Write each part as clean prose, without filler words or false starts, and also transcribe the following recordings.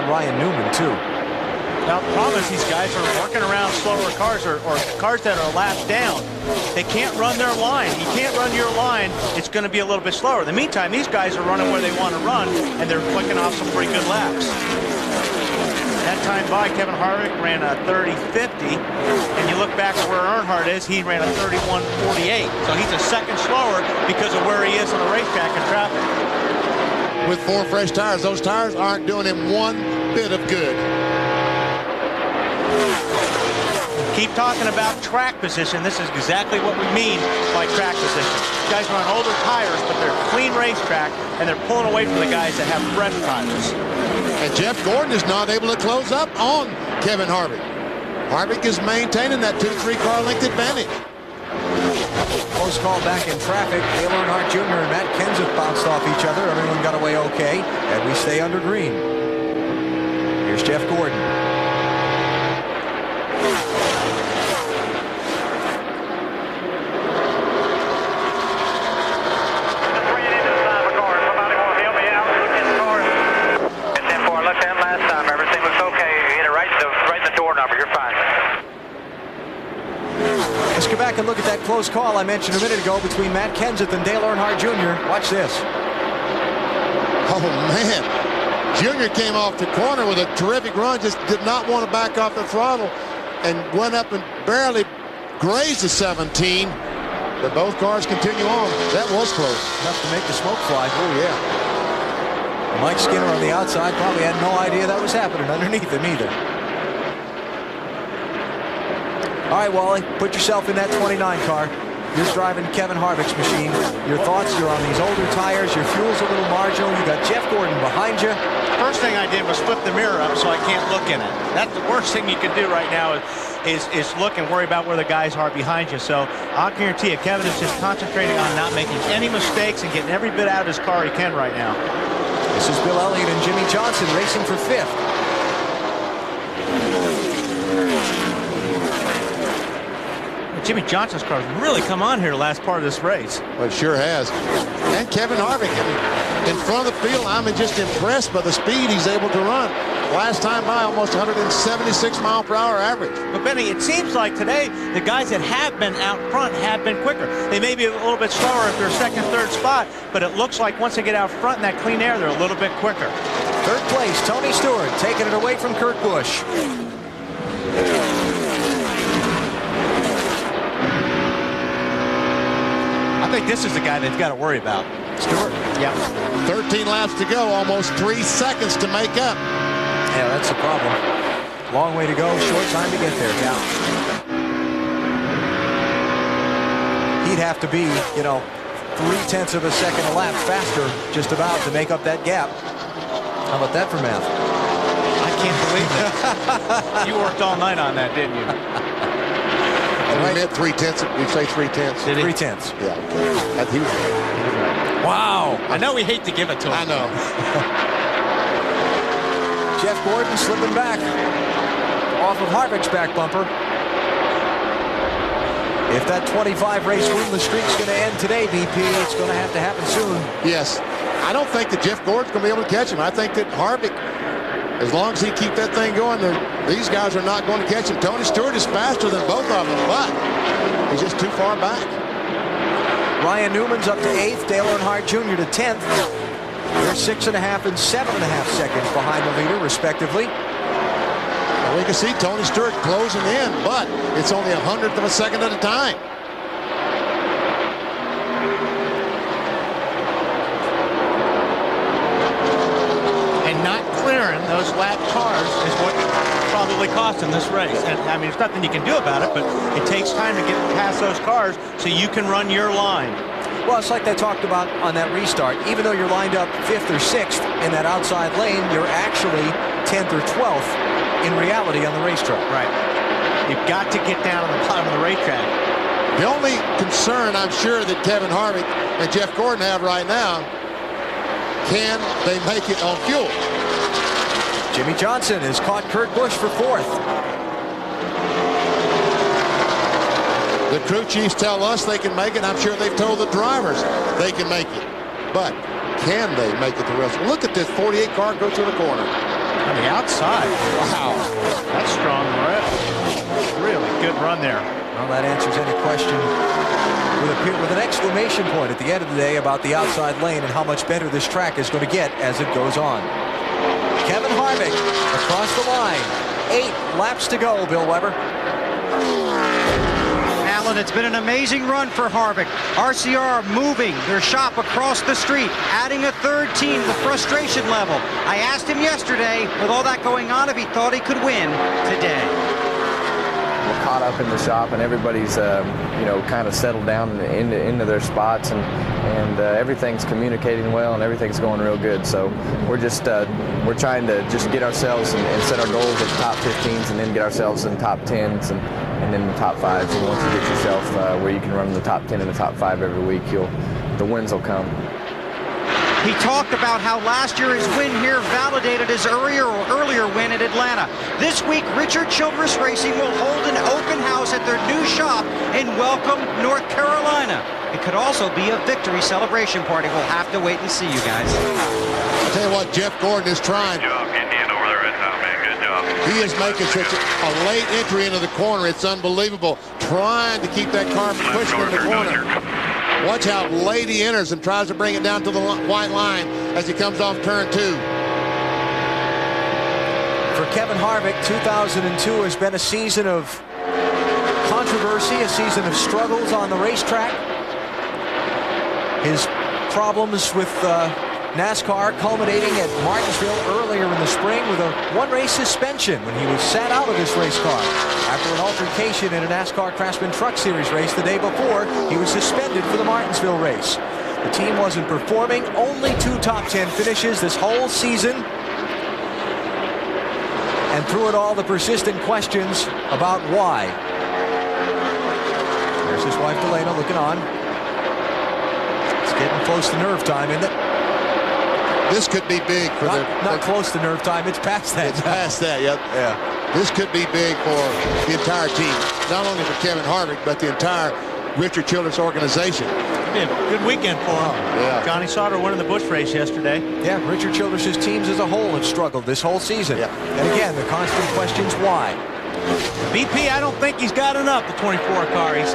Ryan Newman, too. Now, the problem is these guys are working around slower cars or cars that are lapped down. They can't run their line. You can't run your line. It's going to be a little bit slower. In the meantime, these guys are running where they want to run, and they're clicking off some pretty good laps. That time by, Kevin Harvick ran a 30.50, and you look back at where Earnhardt is, he ran a 31.48. So he's a second slower because of where he is on the racetrack and traffic. With 4 fresh tires, those tires aren't doing him one bit of good. Keep talking about track position. This is exactly what we mean by track position. Guys are on older tires, but they're clean racetrack, and they're pulling away from the guys that have fresh tires. And Jeff Gordon is not able to close up on Kevin Harvick. Harvick is maintaining that 2-3 car length advantage. Close call back in traffic. Dale Earnhardt Jr. and Matt Kenseth bounced off each other. Everyone got away okay, and we stay under green. Here's Jeff Gordon. Go back and look at that close call I mentioned a minute ago between Matt Kenseth and Dale Earnhardt Jr. Watch this. Oh, man. Jr. came off the corner with a terrific run, just did not want to back off the throttle, and went up and barely grazed the 17. But both cars continue on. That was close. Enough to make the smoke fly. Oh, yeah. Mike Skinner on the outside probably had no idea that was happening underneath him either. All right, Wally, put yourself in that 29 car. You're driving Kevin Harvick's machine. Your thoughts, you're on these older tires. Your fuel's a little marginal. You got Jeff Gordon behind you. First thing I did was flip the mirror up so I can't look in it. That's the worst thing you can do right now is look and worry about where the guys are behind you. So I'll guarantee you, Kevin is just concentrating on not making any mistakes and getting every bit out of his car he can right now. This is Bill Elliott and Jimmy Johnson racing for 5th. Jimmy Johnson's car has really come on here the last part of this race. Well, it sure has. And Kevin Harvick, I mean, in front of the field, I'm just impressed by the speed he's able to run. Last time by, almost 176 mile per hour average. But Benny, it seems like today the guys that have been out front have been quicker. They may be a little bit slower if they're second, third spot, but it looks like once they get out front in that clean air, they're a little bit quicker. Third place, Tony Stewart taking it away from Kurt Busch. I think this is the guy they've got to worry about. Stewart. Yeah. 13 laps to go, almost 3 seconds to make up. Yeah, that's the problem. Long way to go, short time to get there. Yeah. He'd have to be, you know, 0.3 of a second a lap faster just about to make up that gap. How about that for math? I can't believe that. You worked all night on that, didn't you? And we meant 0.3. We say 0.3. Did he? 0.3. Yeah. He was right. Wow. I know we hate to give it to him. I know. Jeff Gordon slipping back off of Harvick's back bumper. If that 25 race winless streak's going to end today, BP, it's going to have to happen soon. Yes. I don't think that Jeff Gordon's going to be able to catch him. I think that Harvick, as long as he keep that thing going, these guys are not going to catch him. Tony Stewart is faster than both of them, but he's just too far back. Ryan Newman's up to 8th, Dale Earnhardt Jr. to 10th. They're 6.5 and 7.5 seconds behind the leader, respectively. Well, we can see Tony Stewart closing in, but it's only 100th of a second at a time. Those lap cars is what probably cost him this race. And I mean, there's nothing you can do about it, but it takes time to get past those cars so you can run your line. Well, it's like they talked about on that restart. Even though you're lined up 5th or 6th in that outside lane, you're actually 10th or 12th in reality on the racetrack. Right. You've got to get down on the bottom of the racetrack. The only concern I'm sure that Kevin Harvick and Jeff Gordon have right now, can they make it on fuel? Jimmy Johnson has caught Kurt Busch for 4th. The crew chiefs tell us they can make it. I'm sure they've told the drivers they can make it. But can they make it the rest? Look at this 48 car go through the corner. On the outside. Wow. That's strong, right? Really good run there. Well, that answers any question with an exclamation point at the end of the day about the outside lane and how much better this track is going to get as it goes on. Kevin Harvick across the line. 8 laps to go, Bill Weber. Alan, it's been an amazing run for Harvick. RCR moving their shop across the street, adding a third team, the frustration level. I asked him yesterday, with all that going on, if he thought he could win today. We're caught up in the shop, and everybody's, kind of settled down into their spots, and everything's communicating well, and everything's going real good. So we're just we're trying to just get ourselves and set our goals at top 15s, and then get ourselves in top 10s and then the top 5s. And once you get yourself where you can run in the top 10 and the top 5 every week, the wins will come. He talked about how last year his win here validated his earlier win at Atlanta. This week, Richard Childress Racing will hold an open house at their new shop in Welcome, North Carolina. It could also be a victory celebration party. We'll have to wait and see, you guys. I'll tell you what, Jeff Gordon is trying. Good job getting in over there that time, man. Good job. He is making such a late entry into the corner. It's unbelievable. Trying to keep that car from pushing in the corner. Watch how late he enters and tries to bring it down to the white line as he comes off turn 2. For Kevin Harvick, 2002 has been a season of controversy, a season of struggles on the racetrack. His problems with NASCAR culminating at Martinsville earlier in the spring with a one-race suspension when he was sat out of his race car. After an altercation in a NASCAR Craftsman Truck Series race the day before, he was suspended for the Martinsville race. The team wasn't performing, only 2 top 10 finishes this whole season. And through it all, the persistent questions about why. There's his wife Delana looking on. It's getting close to nerve time, isn't it? This could be big for not close to nerve time. It's past that. It's past that, yep. Yeah. This could be big for the entire team. Not only for Kevin Harvick, but the entire Richard Childress organization. Yeah, good weekend for him. Yeah. Johnny Sauter winning the Busch race yesterday. Yeah, Richard Childress' teams as a whole have struggled this whole season. Yeah. And again, the constant questions why. BP, I don't think he's got enough, the 24 car. He's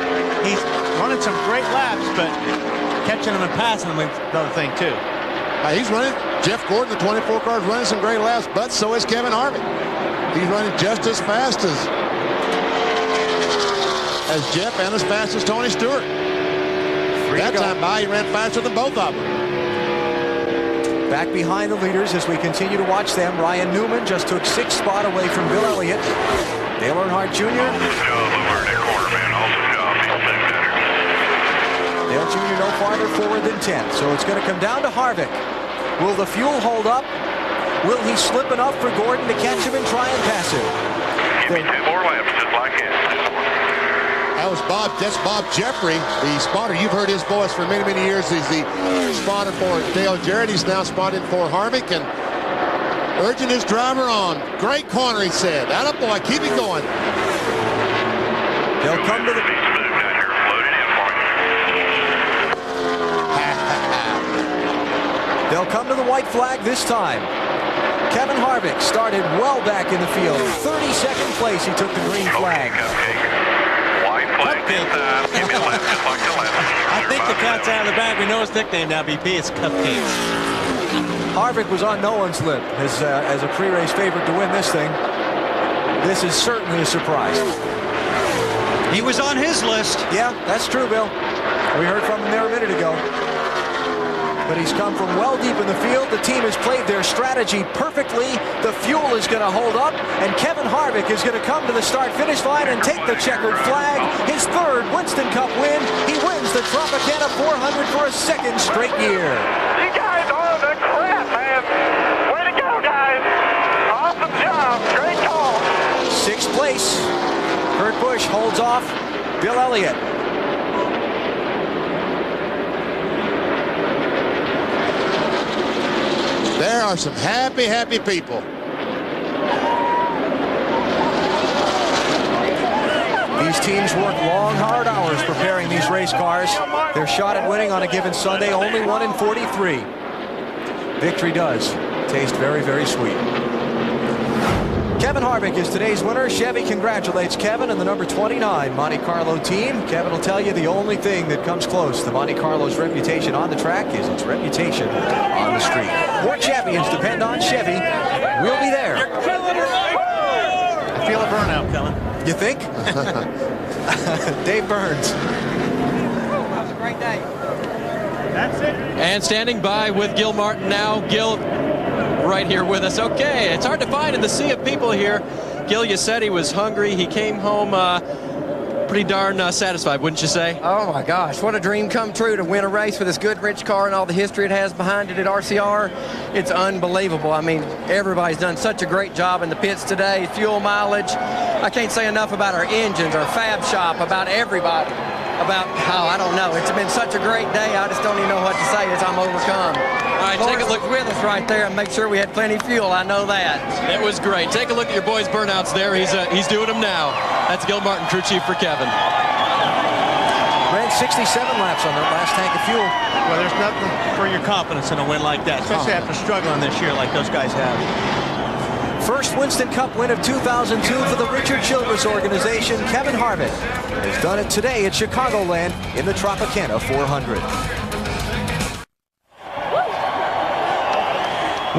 running some great laps, but catching them and passing them is another thing, too. He's running, Jeff Gordon, the 24 car, is running some great laps, but so is Kevin Harvick. He's running just as fast as Jeff and as fast as Tony Stewart. That time by, he ran faster than both of them. Back behind the leaders as we continue to watch them. Ryan Newman just took 6th spot away from Bill Elliott. Dale Earnhardt Jr. Awesome job over in that corner, man. Awesome job. He's been better. Dale Jr. no farther forward than 10th. So it's going to come down to Harvick. Will the fuel hold up? Will he slip enough for Gordon to catch him and try and pass him? Give me 2 more laps just like that. 2 more. That's Bob Jeffrey, the spotter. You've heard his voice for many, many years. He's the spotter for Dale Jarrett. He's now spotted for Harvick and urging his driver on. Great corner, he said. Atta boy, keep it going. They'll come to the... They'll come to the white flag this time. Kevin Harvick started well back in the field. 32nd place, he took the green flag. White flag this time. Give me a lap just like the last one. I think the cat's out of the bag. We know his nickname now, BP. It's Cupcakes. Harvick was on no one's lip as a pre-race favorite to win this thing. This is certainly a surprise. He was on his list. Yeah, that's true, Bill. We heard from him there a minute ago. But he's come from well deep in the field. The team has played their strategy perfectly. The fuel is going to hold up, and Kevin Harvick is going to come to the start-finish line and take the checkered flag. His 3rd Winston Cup win. He wins the Tropicana 400 for a 2nd straight year. You guys are the crap, man. Way to go, guys. Awesome job. Great call. 6th place. Kurt Busch holds off Bill Elliott. There are some happy, happy people. These teams work long, hard hours preparing these race cars. Their shot at winning on a given Sunday, only 1 in 43. Victory does taste very, very sweet. Kevin Harvick is today's winner. Chevy congratulates Kevin and the number 29 Monte Carlo team. Kevin will tell you the only thing that comes close to Monte Carlo's reputation on the track is its reputation on the street. More champions depend on Chevy. We'll be there. I feel a burnout, Kellen. You think? Dave Burns. That was a great day. That's it. And standing by with Gil Martin now. Gil right here with us. Okay, it's hard to find in the sea of people here. Gil, you said he was hungry. He came home pretty darn satisfied, wouldn't you say? Oh my gosh, what a dream come true to win a race with this good rich car and all the history it has behind it at RCR. It's unbelievable. I mean, everybody's done such a great job in the pits today. Fuel mileage. I can't say enough about our engines, our fab shop, about everybody. About how, I don't know. It's been such a great day. I just don't even know what to say as I'm overcome. All right, take a look with us right there and make sure we had plenty of fuel. I know that. It was great. Take a look at your boy's burnouts there. He's doing them now. That's Gil Martin, crew chief for Kevin. Ran 67 laps on that last tank of fuel. Well, there's nothing for your confidence in a win like that, especially after struggling this year like those guys have. First Winston Cup win of 2002 for the Richard Childress organization. Kevin Harvick has done it today at Chicagoland in the Tropicana 400.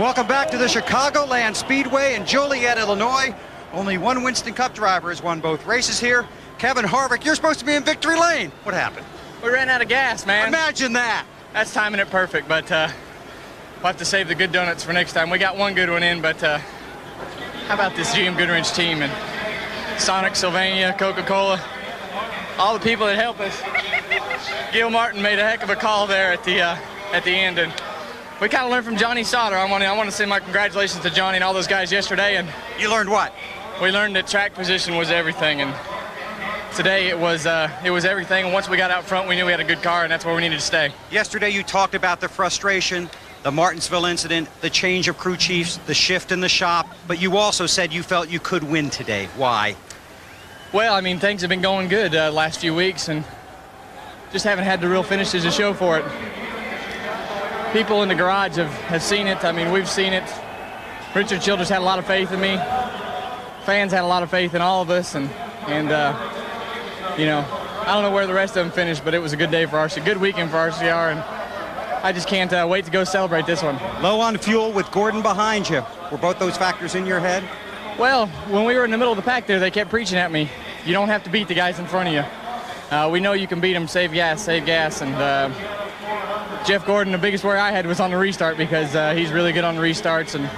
Welcome back to the Chicagoland Speedway in Joliet, Illinois. Only one Winston Cup driver has won both races here. Kevin Harvick, you're supposed to be in victory lane. What happened? We ran out of gas, man. Imagine that. That's timing it perfect, but we'll have to save the good donuts for next time. We got one good one in, but how about this GM Goodwrench team and Sonic, Sylvania, Coca-Cola, all the people that help us. Gil Martin made a heck of a call there at the end, and we kind of learned from Johnny Sauter. I want to say my congratulations to Johnny and all those guys yesterday. And you learned what? We learned that track position was everything, and today it was everything. And once we got out front, we knew we had a good car, and that's where we needed to stay. Yesterday you talked about the frustration, the Martinsville incident, the change of crew chiefs, the shift in the shop, but you also said you felt you could win today. Why? Well, I mean, things have been going good last few weeks, and just haven't had the real finishes to show for it. People in the garage have seen it. I mean, we've seen it. Richard Childress had a lot of faith in me. Fans had a lot of faith in all of us, and you know, I don't know where the rest of them finished, but it was a good day for RCR, good weekend for RCR, and I just can't wait to go celebrate this one. Low on fuel with Gordon behind you. Were both those factors in your head? Well, when we were in the middle of the pack there, they kept preaching at me. You don't have to beat the guys in front of you. We know you can beat them, save gas, and Jeff Gordon, the biggest worry I had was on the restart because he's really good on the restarts and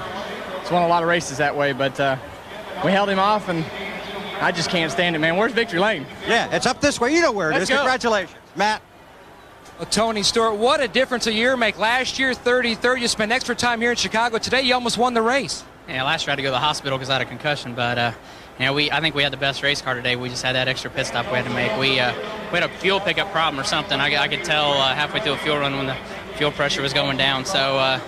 he's won a lot of races that way, but we held him off, and I just can't stand it, man. Where's victory lane? Yeah, it's up this way. You know where it Let's is. go. Congratulations. Matt. Well, Tony Stewart, what a difference a year make. Last year, 33rd. You spent extra time here in Chicago. Today, you almost won the race. Yeah, last year I had to go to the hospital because I had a concussion, but you know, I think we had the best race car today. We just had that extra pit stop we had to make. We had a fuel pickup problem or something. I could tell halfway through a fuel run when the fuel pressure was going down. So,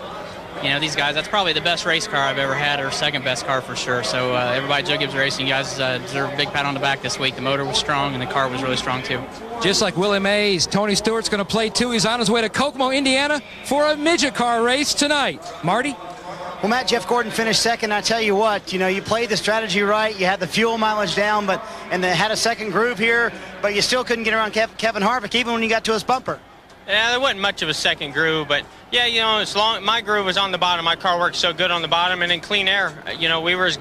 you know, these guys, that's probably the best race car I've ever had, or second best car for sure. So everybody, Joe Gibbs Racing, you guys deserve a big pat on the back this week. The motor was strong and the car was really strong too. Just like Willie Mays, Tony Stewart's going to play too. He's on his way to Kokomo, Indiana for a midget car race tonight. Marty? Well, Matt, Jeff Gordon finished second. I tell you what, you know, you played the strategy right. You had the fuel mileage down, and they had a second groove here, but you still couldn't get around Kevin Harvick, even when you got to his bumper. Yeah, there wasn't much of a second groove, but yeah, you know, my groove was on the bottom. My car worked so good on the bottom, and in clean air, you know, we were as